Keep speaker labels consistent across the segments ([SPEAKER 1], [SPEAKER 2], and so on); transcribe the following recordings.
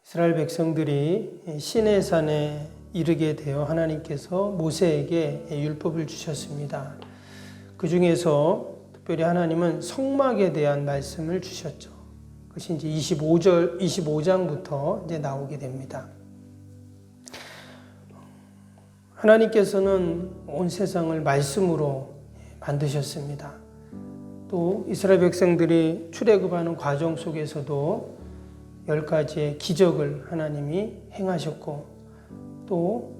[SPEAKER 1] 이스라엘 백성들이 시내산에 이르게 되어 하나님께서 모세에게 율법을 주셨습니다. 그 중에서 특별히 하나님은 성막에 대한 말씀을 주셨죠. 그것이 이제 25장부터 이제 나오게 됩니다. 하나님께서는 온 세상을 말씀으로 만드셨습니다. 또 이스라엘 백성들이 출애굽하는 과정 속에서도 10가지의 기적을 하나님이 행하셨고, 또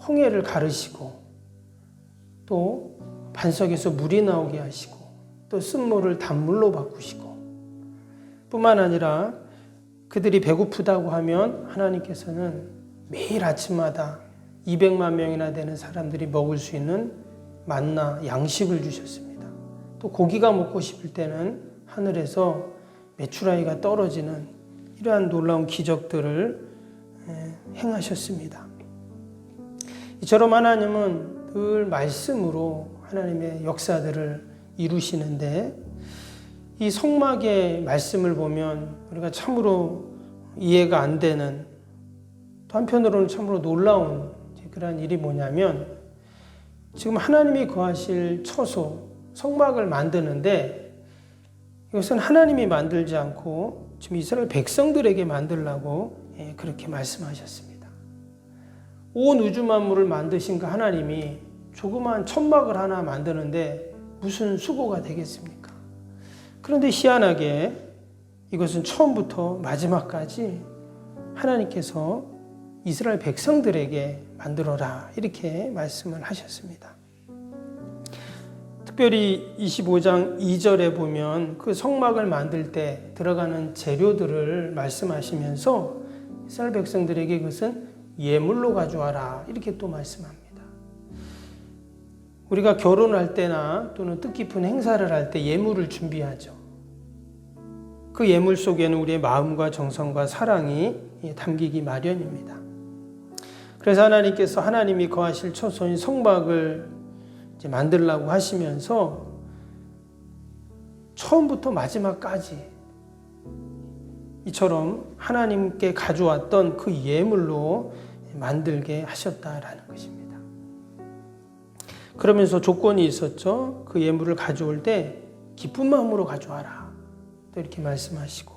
[SPEAKER 1] 홍해를 가르시고, 또 반석에서 물이 나오게 하시고, 또 쓴물을 단물로 바꾸시고, 뿐만 아니라 그들이 배고프다고 하면 하나님께서는 매일 아침마다 200만 명이나 되는 사람들이 먹을 수 있는 만나 양식을 주셨습니다. 또 고기가 먹고 싶을 때는 하늘에서 메추라기가 떨어지는 이러한 놀라운 기적들을 행하셨습니다. 이처럼 하나님은 늘 말씀으로 하나님의 역사들을 이루시는데, 이 성막의 말씀을 보면 우리가 참으로 이해가 안 되는, 또 한편으로는 참으로 놀라운 그런 일이 뭐냐면, 지금 하나님이 거하실 처소 성막을 만드는데 이것은 하나님이 만들지 않고 지금 이스라엘 백성들에게 만들라고 그렇게 말씀하셨습니다. 온 우주 만물을 만드신 그 하나님이 조그마한 천막을 하나 만드는데 무슨 수고가 되겠습니까? 그런데 희한하게 이것은 처음부터 마지막까지 하나님께서 이스라엘 백성들에게 만들어라 이렇게 말씀을 하셨습니다. 특별히 25장 2절에 보면 그 성막을 만들 때 들어가는 재료들을 말씀하시면서 이스라엘 백성들에게 그것은 예물로 가져와라 이렇게 또 말씀합니다. 우리가 결혼할 때나 또는 뜻깊은 행사를 할 때 예물을 준비하죠. 그 예물 속에는 우리의 마음과 정성과 사랑이 담기기 마련입니다. 그래서 하나님께서 하나님이 거하실 처소인 성막을 이제 만들라고 하시면서 처음부터 마지막까지 이처럼 하나님께 가져왔던 그 예물로 만들게 하셨다라는 것입니다. 그러면서 조건이 있었죠. 그 예물을 가져올 때 기쁜 마음으로 가져와라 또 이렇게 말씀하시고,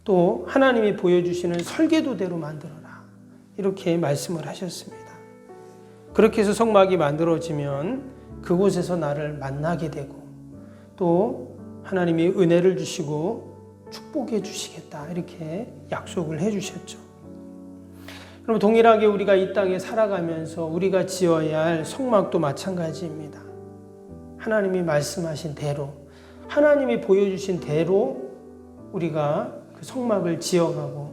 [SPEAKER 1] 또 하나님이 보여주시는 설계도대로 만들어라 이렇게 말씀을 하셨습니다. 그렇게 해서 성막이 만들어지면 그곳에서 나를 만나게 되고, 또 하나님이 은혜를 주시고 축복해 주시겠다 이렇게 약속을 해 주셨죠. 그럼 동일하게 우리가 이 땅에 살아가면서 우리가 지어야 할 성막도 마찬가지입니다. 하나님이 말씀하신 대로, 하나님이 보여주신 대로 우리가 그 성막을 지어가고,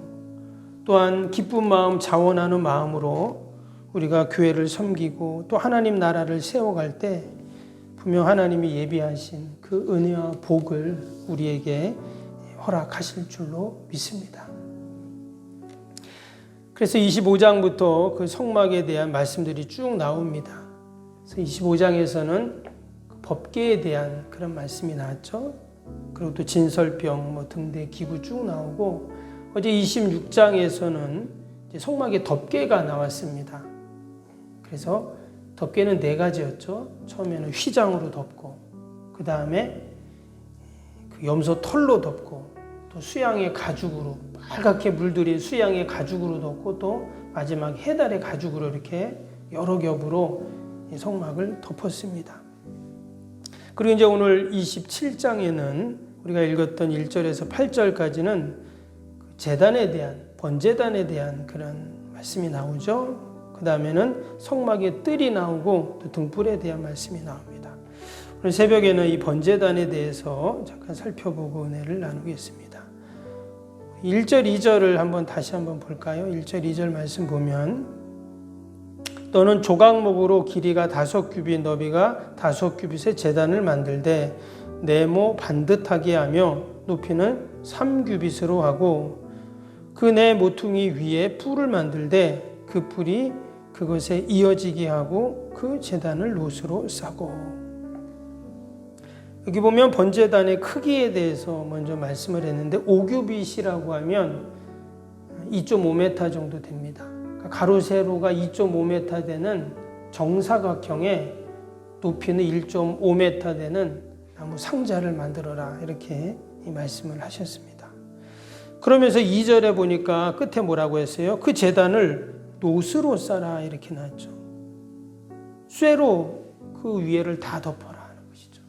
[SPEAKER 1] 또한 기쁜 마음, 자원하는 마음으로 우리가 교회를 섬기고 또 하나님 나라를 세워갈 때 분명 하나님이 예비하신 그 은혜와 복을 우리에게 허락하실 줄로 믿습니다. 그래서 25장부터 그 성막에 대한 말씀들이 쭉 나옵니다. 그래서 25장에서는 법궤에 대한 그런 말씀이 나왔죠. 그리고 또 진설병, 등대 기구 쭉 나오고, 어제 26장에서는 성막의 덮개가 나왔습니다. 그래서 덮개는 4가지였죠. 처음에는 휘장으로 덮고, 그 다음에 그 염소 털로 덮고, 또 수양의 가죽으로, 빨갛게 물들인 수양의 가죽으로 덮고, 또 마지막 해달의 가죽으로 이렇게 여러 겹으로 성막을 덮었습니다. 그리고 이제 오늘 27장에는 우리가 읽었던 1절에서 8절까지는 제단에 대한, 번제단에 대한 그런 말씀이 나오죠. 그 다음에는 성막의 뜰이 나오고 또 등불에 대한 말씀이 나옵니다. 오늘 새벽에는 이 번제단에 대해서 잠깐 살펴보고 은혜를 나누겠습니다. 1절, 2절을 다시 한번 볼까요? 1절, 2절 말씀 보면, 너는 조각목으로 길이가 5규빗, 너비가 5규빗의 제단을 만들되 네모 반듯하게 하며 높이는 3규빗으로 하고, 그 네 모퉁이 위에 뿔을 만들되 그 뿔이 그것에 이어지게 하고 그 제단을 롯으로 싸고. 여기 보면 번제단의 크기에 대해서 먼저 말씀을 했는데 5규빗이라고 하면 2.5m 정도 됩니다. 그러니까 가로 세로가 2.5m 되는 정사각형의 높이는 1.5m 되는 나무 상자를 만들어라, 이렇게 이 말씀을 하셨습니다. 그러면서 2절에 보니까 끝에 뭐라고 했어요? 그 제단을 노스로 쌓아, 이렇게 나왔죠. 쇠로 그 위에를 다 덮어라 하는 것이죠.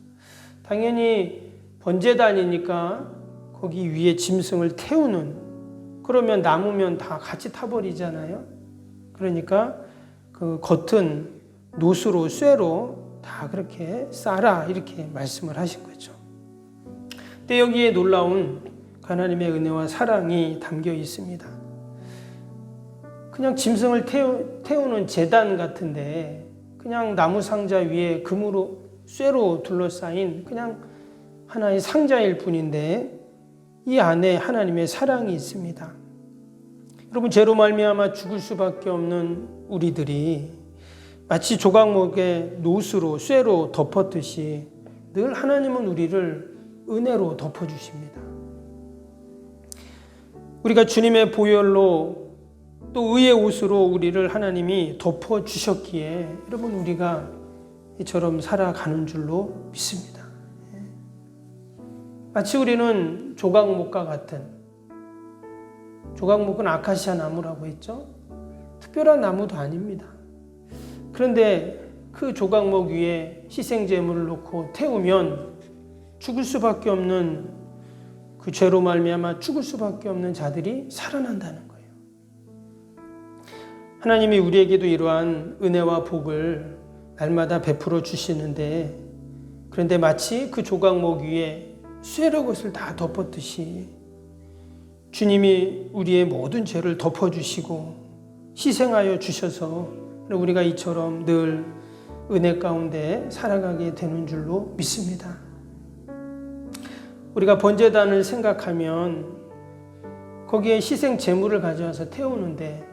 [SPEAKER 1] 당연히 번제단이니까 거기 위에 짐승을 태우는, 그러면 나무면 다 같이 타버리잖아요. 그러니까 그 겉은 노스로, 쇠로 다 그렇게 쌓아라, 이렇게 말씀을 하신 거죠. 근데 여기에 놀라운 하나님의 은혜와 사랑이 담겨 있습니다. 그냥 짐승을 태우는 제단 같은데 그냥 나무 상자 위에 금으로, 쇠로 둘러싸인 그냥 하나의 상자일 뿐인데 이 안에 하나님의 사랑이 있습니다. 여러분, 죄로 말미암아 죽을 수밖에 없는 우리들이 마치 조각목에 노스로, 쇠로 덮었듯이 늘 하나님은 우리를 은혜로 덮어주십니다. 우리가 주님의 보혈로 또 의의 옷으로 우리를 하나님이 덮어주셨기에 여러분, 우리가 이처럼 살아가는 줄로 믿습니다. 마치 우리는 조각목과 같은, 조각목은 아카시아 나무라고 했죠. 특별한 나무도 아닙니다. 그런데 그 조각목 위에 희생제물을 놓고 태우면 죽을 수밖에 없는, 그 죄로 말미암아 죽을 수밖에 없는 자들이 살아난다는 거예요. 하나님이 우리에게도 이러한 은혜와 복을 날마다 베풀어 주시는데, 그런데 마치 그 조각목 위에 쇠로 것을 다 덮었듯이 주님이 우리의 모든 죄를 덮어주시고 희생하여 주셔서 우리가 이처럼 늘 은혜 가운데 살아가게 되는 줄로 믿습니다. 우리가 번제단을 생각하면 거기에 희생 제물을 가져와서 태우는데,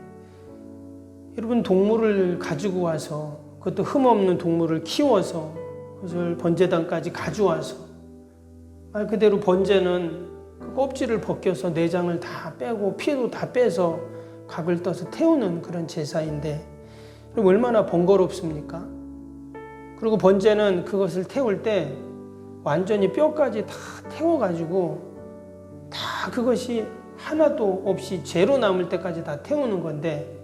[SPEAKER 1] 여러분, 동물을 가지고 와서, 그것도 흠없는 동물을 키워서 그것을 번제단까지 가져와서, 말 그대로 번제는 그 껍질을 벗겨서 내장을 다 빼고 피도 다 빼서 각을 떠서 태우는 그런 제사인데 얼마나 번거롭습니까? 그리고 번제는 그것을 태울 때 완전히 뼈까지 다 태워가지고 다 그것이 하나도 없이 제로 남을 때까지 다 태우는 건데,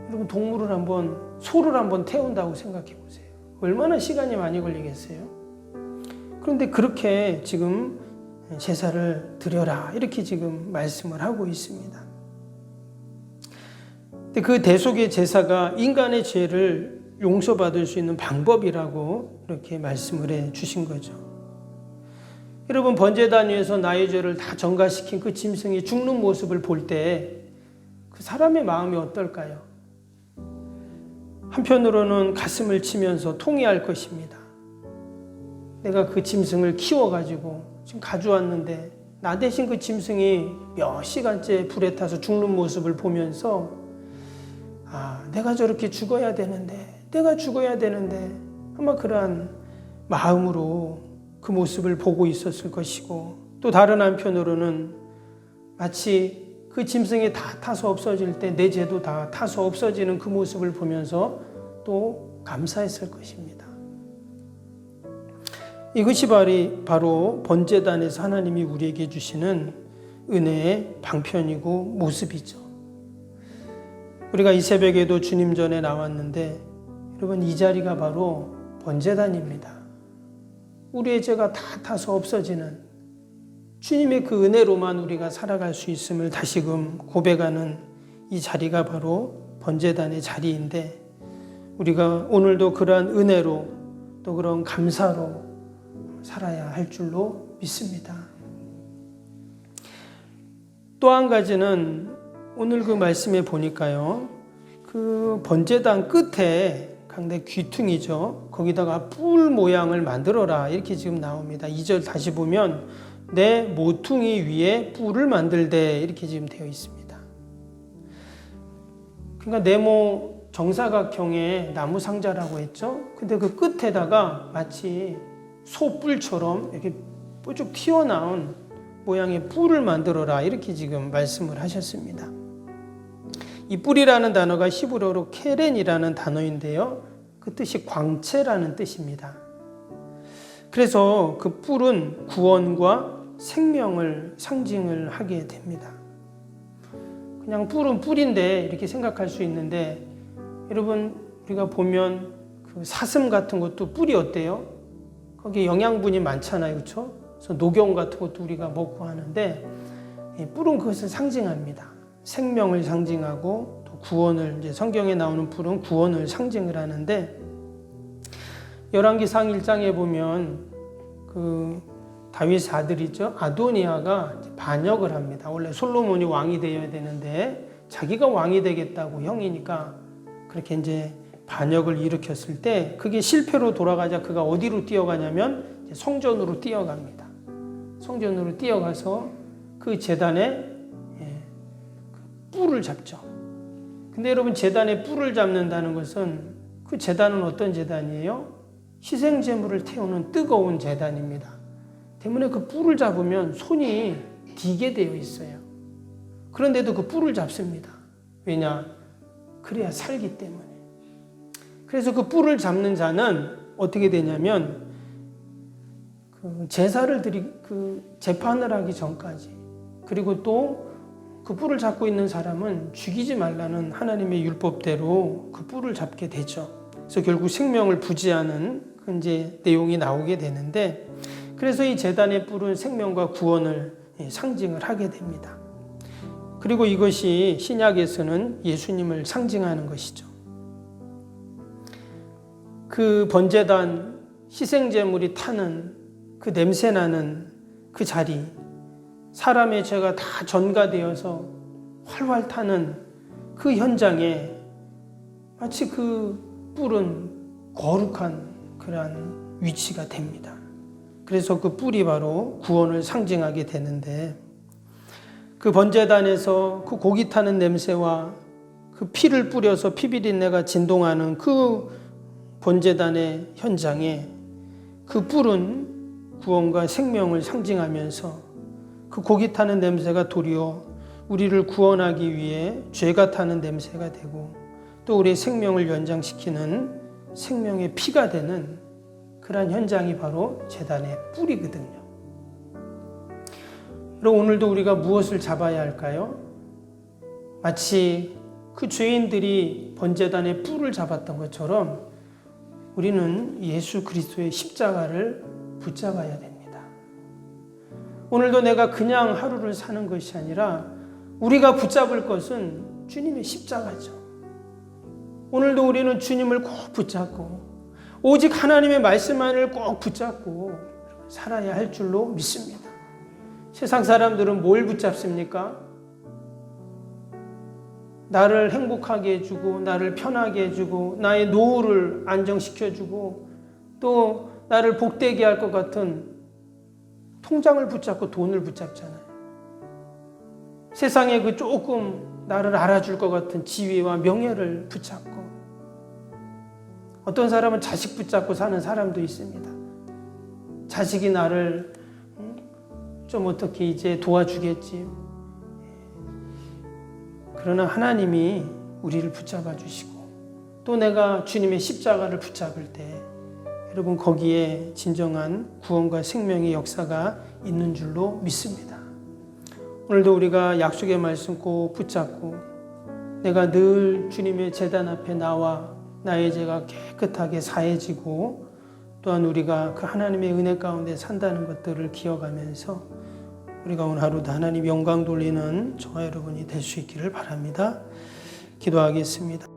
[SPEAKER 1] 여러분, 동물을 한번, 소를 한번 태운다고 생각해 보세요. 얼마나 시간이 많이 걸리겠어요? 그런데 그렇게 지금 제사를 드려라, 이렇게 지금 말씀을 하고 있습니다. 근데 그 대속의 제사가 인간의 죄를 용서받을 수 있는 방법이라고 이렇게 말씀을 해 주신 거죠. 여러분, 번제단 위에서 나의 죄를 다 전가시킨 그 짐승이 죽는 모습을 볼 때 그 사람의 마음이 어떨까요? 한편으로는 가슴을 치면서 통회할 것입니다. 내가 그 짐승을 키워가지고 지금 가져왔는데 나 대신 그 짐승이 몇 시간째 불에 타서 죽는 모습을 보면서, 내가 저렇게 죽어야 되는데, 내가 죽어야 되는데, 아마 그러한 마음으로 그 모습을 보고 있었을 것이고, 또 다른 한편으로는 마치 그 짐승이 다 타서 없어질 때 내 죄도 다 타서 없어지는 그 모습을 보면서 또 감사했을 것입니다. 이것이 바로 번제단에서 하나님이 우리에게 주시는 은혜의 방편이고 모습이죠. 우리가 이 새벽에도 주님 전에 나왔는데, 여러분, 이 자리가 바로 번제단입니다. 우리의 죄가 다 타서 없어지는 주님의 그 은혜로만 우리가 살아갈 수 있음을 다시금 고백하는 이 자리가 바로 번제단의 자리인데, 우리가 오늘도 그러한 은혜로 또 그런 감사로 살아야 할 줄로 믿습니다. 또 한 가지는 오늘 그 말씀에 보니까요, 그 번제단 끝에 강대 귀퉁이죠. 거기다가 뿔 모양을 만들어라, 이렇게 지금 나옵니다. 2절 다시 보면 내 모퉁이 위에 뿔을 만들되, 이렇게 지금 되어 있습니다. 그러니까 네모 정사각형의 나무 상자라고 했죠. 근데 그 끝에다가 마치 소뿔처럼 이렇게 뾰족 튀어나온 모양의 뿔을 만들어라 이렇게 지금 말씀을 하셨습니다. 이 뿔이라는 단어가 히브리어로 케렌이라는 단어인데요. 그 뜻이 광채라는 뜻입니다. 그래서 그 뿔은 구원과 생명을 상징을 하게 됩니다. 그냥 뿔은 뿔인데 이렇게 생각할 수 있는데 여러분 우리가 보면 그 사슴 같은 것도 뿔이 어때요? 거기에 영양분이 많잖아요. 그렇죠? 그래서 녹용 같은 것도 우리가 먹고 하는데 뿔은 그것을 상징합니다. 생명을 상징하고 또 구원을 이제 성경에 나오는 뿔은 구원을 상징을 하는데 열왕기상 1장에 보면 그 다윗 아들이죠. 아도니아가 반역을 합니다. 원래 솔로몬이 왕이 되어야 되는데 자기가 왕이 되겠다고 형이니까 그렇게 이제 반역을 일으켰을 때 그게 실패로 돌아가자 그가 어디로 뛰어가냐면 성전으로 뛰어갑니다. 성전으로 뛰어가서 그 제단에 뿔을 잡죠. 근데 여러분 제단에 뿔을 잡는다는 것은 그 제단은 어떤 제단이에요? 희생제물을 태우는 뜨거운 제단입니다. 때문에 그 뿔을 잡으면 손이 디게 되어 있어요. 그런데도 그 뿔을 잡습니다. 왜냐? 그래야 살기 때문에. 그래서 그 뿔을 잡는 자는 어떻게 되냐면 그 제사를 재판을 하기 전까지 그리고 또 그 뿔을 잡고 있는 사람은 죽이지 말라는 하나님의 율법대로 그 뿔을 잡게 되죠. 그래서 결국 생명을 부지하는 그 이제 내용이 나오게 되는데 그래서 이 제단의 뿔은 생명과 구원을 상징을 하게 됩니다. 그리고 이것이 신약에서는 예수님을 상징하는 것이죠. 그 번제단 희생제물이 타는 그 냄새나는 그 자리, 사람의 죄가 다 전가되어서 활활 타는 그 현장에 마치 그 뿔은 거룩한 그러한 위치가 됩니다. 그래서 그 뿔이 바로 구원을 상징하게 되는데 그 번제단에서 그 고기 타는 냄새와 그 피를 뿌려서 피비린내가 진동하는 그 번제단의 현장에 그 뿔은 구원과 생명을 상징하면서 그 고기 타는 냄새가 도리어 우리를 구원하기 위해 죄가 타는 냄새가 되고 또 우리의 생명을 연장시키는 생명의 피가 되는 그러한 현장이 바로 제단의 뿔이거든요. 그럼 오늘도 우리가 무엇을 잡아야 할까요? 마치 그 죄인들이 번제단의 뿔을 잡았던 것처럼 우리는 예수 그리스도의 십자가를 붙잡아야 됩니다. 오늘도 내가 그냥 하루를 사는 것이 아니라 우리가 붙잡을 것은 주님의 십자가죠. 오늘도 우리는 주님을 꼭 붙잡고 오직 하나님의 말씀만을 꼭 붙잡고 살아야 할 줄로 믿습니다. 세상 사람들은 뭘 붙잡습니까? 나를 행복하게 해주고 나를 편하게 해주고 나의 노후를 안정시켜주고 또 나를 복되게 할 것 같은 통장을 붙잡고 돈을 붙잡잖아요. 세상에 그 조금 나를 알아줄 것 같은 지위와 명예를 붙잡고 어떤 사람은 자식 붙잡고 사는 사람도 있습니다. 자식이 나를 좀 어떻게 이제 도와주겠지. 그러나 하나님이 우리를 붙잡아 주시고 또 내가 주님의 십자가를 붙잡을 때 여러분 거기에 진정한 구원과 생명의 역사가 있는 줄로 믿습니다. 오늘도 우리가 약속의 말씀 꼭 붙잡고 내가 늘 주님의 제단 앞에 나와 나의 죄가 깨끗하게 사해지고 또한 우리가 그 하나님의 은혜 가운데 산다는 것들을 기억하면서 우리가 오늘 하루도 하나님 영광 돌리는 저와 여러분이 될 수 있기를 바랍니다. 기도하겠습니다.